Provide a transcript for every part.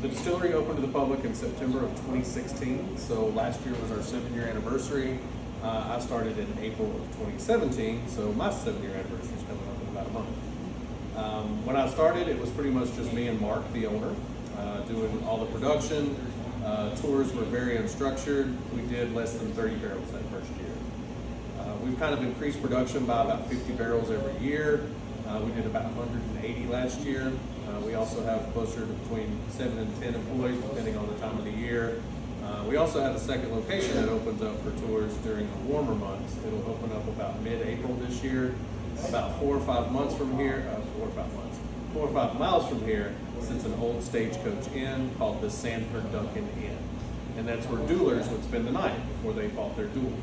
The distillery opened to the public in September of 2016, so last year was our 7-year anniversary. I started in April of 2017, so my 7-year anniversary is coming up in about a month. When I started, it was pretty much just me and Mark, the owner, doing all the production. Tours were very unstructured. We did less than 30 barrels that first year. We've kind of increased production by about 50 barrels every year. We did about 180 last year. We also have closer to between 7 and 10 employees, depending on the time of the year. We also have a second location that opens up for tours during the warmer months. It'll open up about mid-April this year. About 4 or 5 months from here, 4 or 5 miles from here, sits an old stagecoach inn called the Sanford Duncan Inn. And that's where duelers would spend the night before they fought their duels.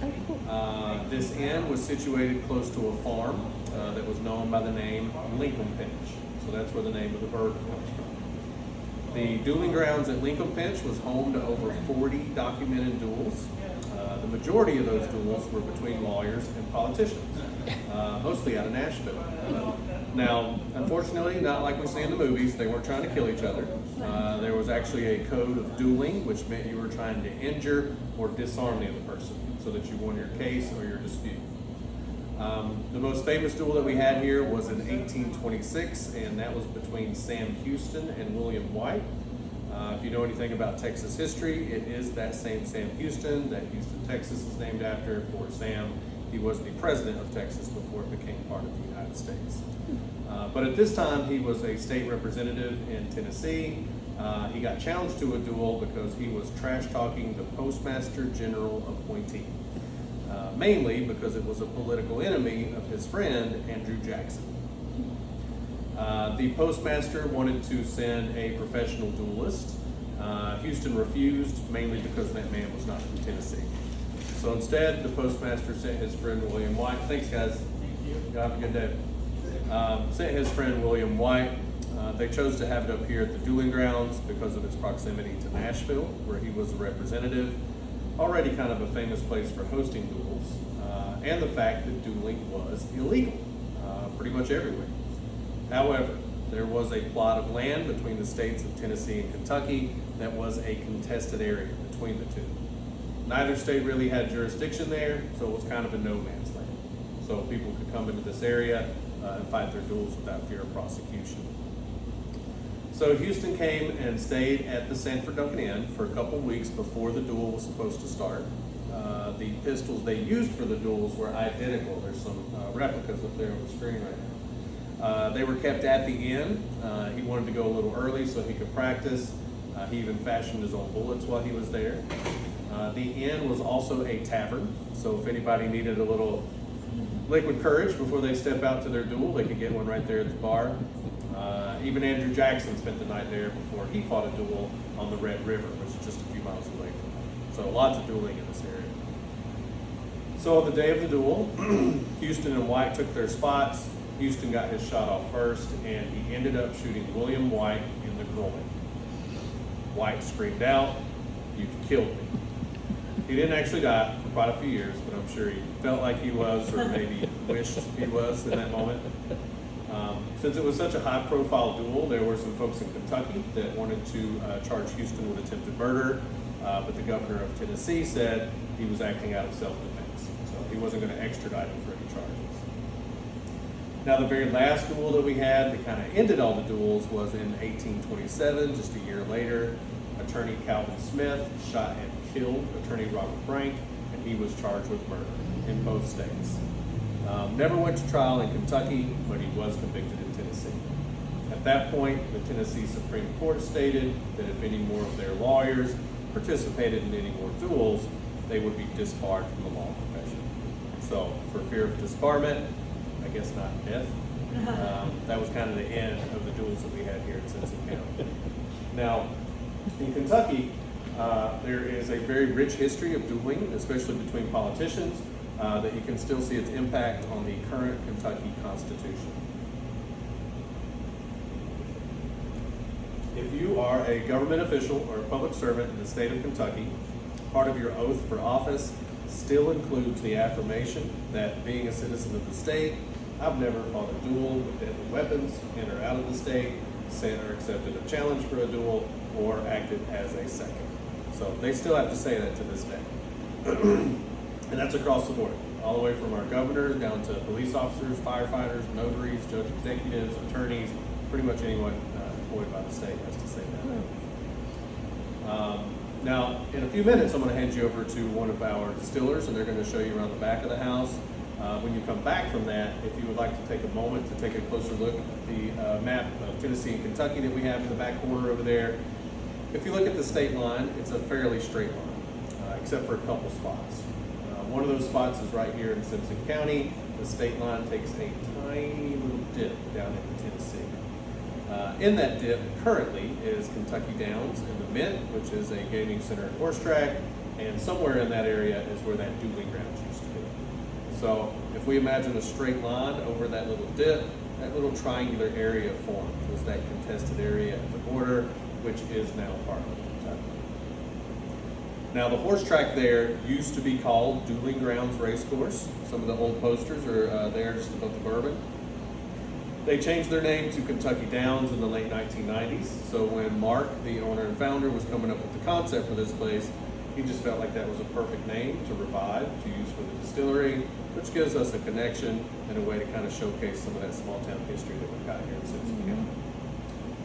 Oh, cool. This inn was situated close to a farm that was known by the name Lincoln Pinch. So that's where the name of the bourbon comes from. The Dueling Grounds at Lincoln Pinch was home to over 40 documented duels. The majority of those duels were between lawyers and politicians, mostly out of Nashville. Now, unfortunately, not like we see in the movies, they weren't trying to kill each other. There was actually a code of dueling, which meant you were trying to injure or disarm the other person so that you won your case or your dispute. The most famous duel that we had here was in 1826, and that was between Sam Houston and William White. If you know anything about Texas history, it is that same Sam Houston that Houston, Texas is named after. Fort Sam, he was the president of Texas before it became part of the United States. But at this time, he was a state representative in Tennessee. He got challenged to a duel because he was trash-talking the Postmaster General appointee. Mainly because it was a political enemy of his friend, Andrew Jackson. The postmaster wanted to send a professional duelist. Houston refused, mainly because that man was not from Tennessee. So instead, the postmaster sent his friend William White. Thanks, guys. Thank you. Have a good day. Sent his friend William White. They chose to have it up here at the Dueling Grounds because of its proximity to Nashville, where he was a representative. Already kind of a famous place for hosting duels, and the fact that dueling was illegal pretty much everywhere. However, there was a plot of land between the states of Tennessee and Kentucky that was a contested area between the two. Neither state really had jurisdiction there, so it was kind of a no man's land. So people could come into this area and fight their duels without fear of prosecution. So Houston came and stayed at the Sanford Duncan Inn for a couple weeks before the duel was supposed to start. The pistols they used for the duels were identical. There's some replicas up there on the screen right now. They were kept at the inn. He wanted to go a little early so he could practice. He even fashioned his own bullets while he was there. The inn was also a tavern, so if anybody needed a little liquid courage before they step out to their duel, they could get one right there at the bar. Even Andrew Jackson spent the night there before he fought a duel on the Red River, which is just a few miles away from him. So lots of dueling in this area. So on the day of the duel, Houston and White took their spots. Houston got his shot off first, and he ended up shooting William White in the groin. White screamed out, "You've killed me." He didn't actually die for quite a few years, but I'm sure he felt like he was, or maybe wished he was in that moment. Since it was such a high-profile duel, there were some folks in Kentucky that wanted to charge Houston with attempted murder, but the governor of Tennessee said he was acting out of self-defense, so he wasn't going to extradite him for any charges. Now, the very last duel that we had that kind of ended all the duels was in 1827, just a year later. Attorney Calvin Smith shot and killed Attorney Robert Frank, and he was charged with murder in both states. Never went to trial in Kentucky, but he was convicted in Tennessee. At that point, the Tennessee Supreme Court stated that if any more of their lawyers participated in any more duels, they would be disbarred from the law profession. So, for fear of disbarment, I guess not death, that was kind of the end of the duels that we had here in Simpson County. Now, in Kentucky, there is a very rich history of dueling, especially between politicians, that you can still see its impact on the current Kentucky Constitution. If you are a government official or a public servant in the state of Kentucky, part of your oath for office still includes the affirmation that being a citizen of the state, I've never fought a duel with deadly weapons in or out of the state, sent or accepted a challenge for a duel or acted as a second. So they still have to say that to this day. And that's across the board, all the way from our governors down to police officers, firefighters, notaries, judge executives, attorneys, pretty much anyone employed by the state has to say that. Now, in a few minutes, I'm going to hand you over to one of our distillers, and they're going to show you around the back of the house. When you come back from that, if you would like to take a moment to take a closer look at the map of Tennessee and Kentucky that we have in the back corner over there, if you look at the state line, it's a fairly straight line, except for a couple spots. One of those spots is right here in Simpson County. The state line takes a tiny little dip down into Tennessee. In that dip currently is Kentucky Downs and the Mint, which is a gaming center and horse track, and somewhere in that area is where that Dueling Grounds used to be. So if we imagine a straight line over that little dip, that little triangular area formed was that contested area at the border, which is now part of Kentucky. Now the horse track there used to be called Dueling Grounds Racecourse. Some of the old posters are there just above the bourbon. They changed their name to Kentucky Downs in the late 1990s. So when Mark, the owner and founder, was coming up with the concept for this place, he just felt like that was a perfect name to revive, to use for the distillery, which gives us a connection and a way to kind of showcase some of that small town history that we've got here in Simpson County.